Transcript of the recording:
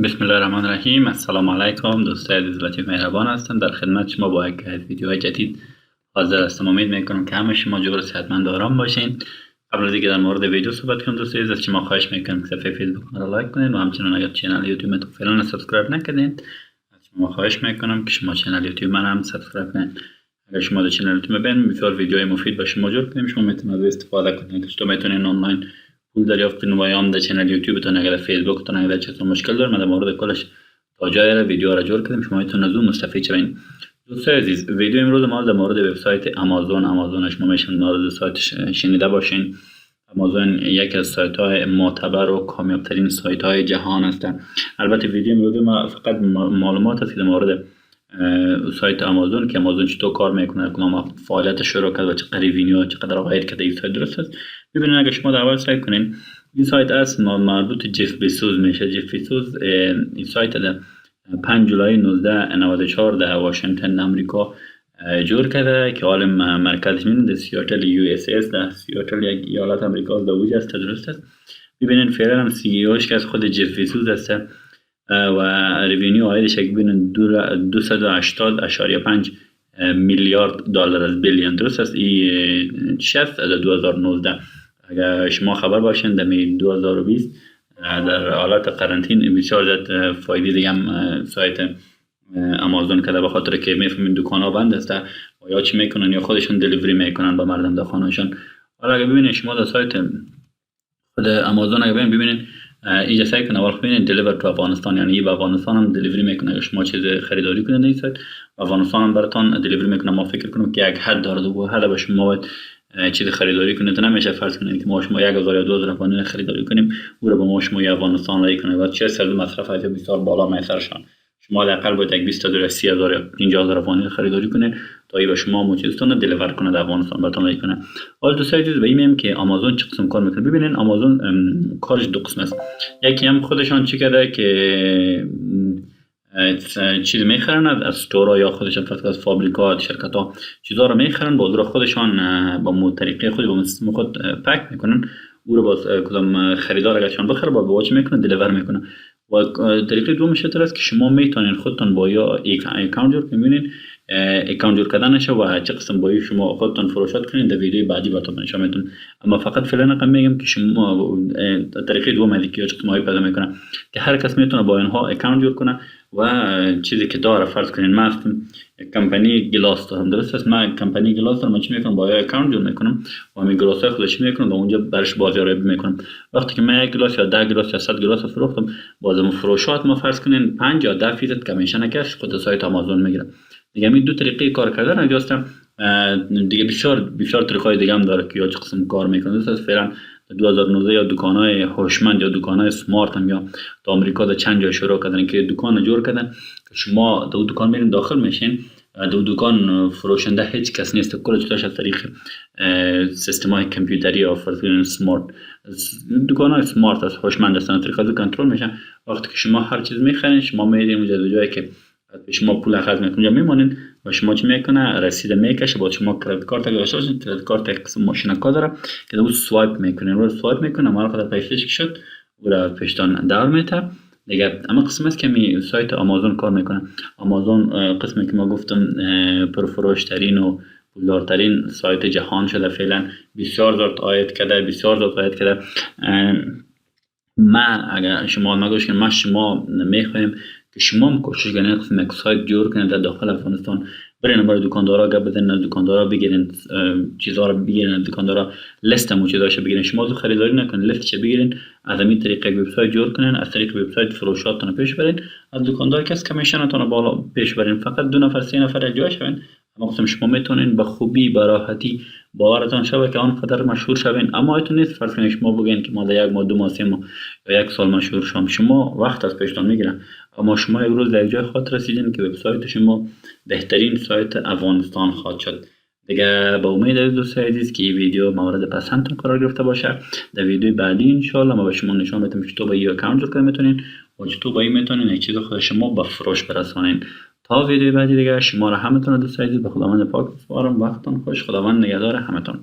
بسم الله الرحمن الرحیم. السلام علیکم دوستای عزیز، لطیف مهربان هستم. در خدمت شما با یک ویدیو جدید حاضر هستم. امید میکنم که همه شما جور صحتمند و آرام باشین. قبل از اینکه در مورد ویدیو صحبت کنم دوستای عزیز، از شما خواهش میکنم که صفحه فیسبوک ما را لایک کنید و همچنین اگر کانال یوتیوب تو فعلا سابسکرایب نکردین، از شما خواهش میکنم که شما کانال یوتیوب من هم سابسکرایب کنید. اگر شما در کانال یوتیوب ببینید بسیار ویدیوهای مفید به شما جور کنیم، شما میتونید از استفاده کنید. که شما میتونید آنلاین پول دریافت کنید و یا در کانال یوتیوب تون اگر فیسبوک تون اگر چه مشکل داره، من در مورد کلش تا جای ویدیو را جور کردیم، شما میتونید از اون مستفید شوین. دوستای عزیز، ویدیو امروز ما در مورد وبسایت آمازون شما میشن مورد سایت شنیده باشین. آمازون یکی از سایت های معتبر و کامیاب ترین سایت های جهان است. البته ویدیو امروز ما فقط معلومات است در مورد سایت آمازون که آمازون چطور کار میکنه، کدام فعالیت شروع کرد و چقدر ریوینیو چقدر عاید کرده این سایت درست است. ببینید اگر شما در سایت کنین، این سایت است مربوط جف بیزوس میشه. جف بیزوس این سایت در 5 جولای 1994 در واشنگتن امریکا جور کرده که حال مرکزش در سیاتل یو اس اس، در سیاتل یک ایالت امریکا در اوج است. درست است. ببینید فعلا هم سی ای اوش که از خود جف بیزوس است و ریوینیو عایدش ببینید 280.5 میلیارد دلار از بیلیون. درست است. این 60 در 2019. اگر شما خبر باشین در 2020 در حالت قرنطین بسیار زیاد فایده دیگه هم سایت آمازون کرده، به خاطر که میفهمین دکان ها بند است و یا چی میکنن یا خودشون دلیوری میکنن به مردم در خانهشون. حالا اگر ببینید شما در سایت خود آمازون اگر ببینید اینجا سعی کنه اول ببینید دلیور تو افغانستان، یعنی به افغانستان هم دلیوری میکنه. اگر شما چیز خریداری کنید این سایت افغانستان هم براتون دلیوری میکنه. ما فکر کنم که یک حد داره و حد به شما باید چیز خریداری کنید. نمیشه فرض کنید که ما شما 1000 یا 2000 افغانی خریداری کنیم او رو به ما شما افغانستان لای کنه و چه سر مصرف از بسیار بالا میسرشان. شما حداقل باید یک 20000 یا 30000 یا 50000 افغانی خریداری کنید تا ای به شما موجودتون دلیور کنه در افغانستان براتون لای کنه. حالا دو سایت به این که آمازون چه قسم کار میکنه. ببینید آمازون کارش دو قسم است. یکی هم خودشان چی کرده که چیز میخرن از استورا یا خودشان فقط از فابریکات شرکت ها چیزا رو میخرن، با خودشان با طریقه خود با سیستم خود پک میکنن. او رو باز کدام خریدار اگرشان بخره با واچ میکنه دلیور میکنه. و طریقه دومش چطور است که شما میتونین خودتون با یا اکانت جور کنین، اکانت جور کردنش و چه قسم با شما خودتون فروشات کنین در ویدیو بعدی براتون نشون میدم. اما فقط فعلا رقم میگم که شما طریقه دوم دیگه که چه قسمایی پیدا میکنه که هر کس میتونه با اینها اکانت جور کنه و چیزی که داره فرض کنین ما کمپانی گلاس دارم. درست است. من کمپانی گلاس دارم، چی میکنم با اکانت جور میکنم و همین گلاس خودش میکنم و اونجا برش بازاریابی میکنم. وقتی که من یک گلاس یا 10 گلاس یا 100 گلاس فروختم، بازم فروشات ما فرض کنین 5 یا 10% کمیشن کش خود سایت آمازون میگیره. دیگه همین دو طریقه کار کردن اجاستم. دیگه بسیار طریقای دیگه هم داره که یا چه قسم کار میکنه. درست است. فعلا 2019 یا دکان‌های هوشمند یا دکان‌های سمارت هم یا تو آمریکا در چند جا شروع کردن که دکان جور کردن که شما دو دکان میرین داخل میشین، دو دکان فروشنده هیچ کس نیست، کلش از طریق سیستم‌های کامپیوتری یا فرض سمارت دکان‌های سمارت از هوشمند هستن، طریقه کنترل میشن. وقتی که شما هر چیز میخرین شما میرین اونجا جایی که شما پول اخذ میکنید میمونین و شما چی میکنه رسید میکشه با شما کریدیت کارت داشته باشین. کریدیت کارت یک قسم ماشین کار داره که اون سوایپ میکنین، رو سوایپ میکنه ما خود پیشش شد و را پشتان دور میته دیگه. اما قسم است که می سایت آمازون کار میکنه. آمازون قسمی که ما گفتم پرفروش ترین و پولدارترین سایت جهان شده فعلا. بسیار زیاد عاید کرده. ما اگر شما نگوش کنید ما شما میخوایم که شما هم کوشش کنید قسم یک سایت جور کنید در داخل افغانستان. برین برای دکاندارا گپ بزنید، از دکاندارا بگیرین چیزا رو بگیرین، از دکاندارا لیست هم چیزاشو بگیرین. شما تو خریداری نکنید، لیستش بگیرین، از همین طریق یک وبسایت جور کنین، از طریق وبسایت فروشاتتون پیش برین، از دکاندار کس کمیشنتون بالا پیش برین. فقط 2 نفر 3 نفر جا شوین. اما قسم شما میتونین به خوبی به راحتی باورتان شوه که آنقدر مشهور شوین. اما ایتون نیست فرض کنید شما بگین که ما در 1 ماه 2 ماه 3 ماه یا 1 سال مشهور شوم. شما وقت از پیشتان میگیرن. اما شما یک روز در جای خاطر رسیدین که وبسایت شما بهترین سایت افغانستان خواهد شد. دیگه با امید دوستای عزیز که این ویدیو مورد پسندتون قرار گرفته باشه. در ویدیو بعدی ان شاء الله ما به شما نشون میدم چطور با این اکانت جور کنید میتونین و چطور با این میتونین یک چیز خود شما به فروش برسونین. تا ویدیو بعدی دیگه شما را همتون دوستای عزیز به خداوند پاک سپارم. وقتتون خوش. خداوند نگهدار همتون.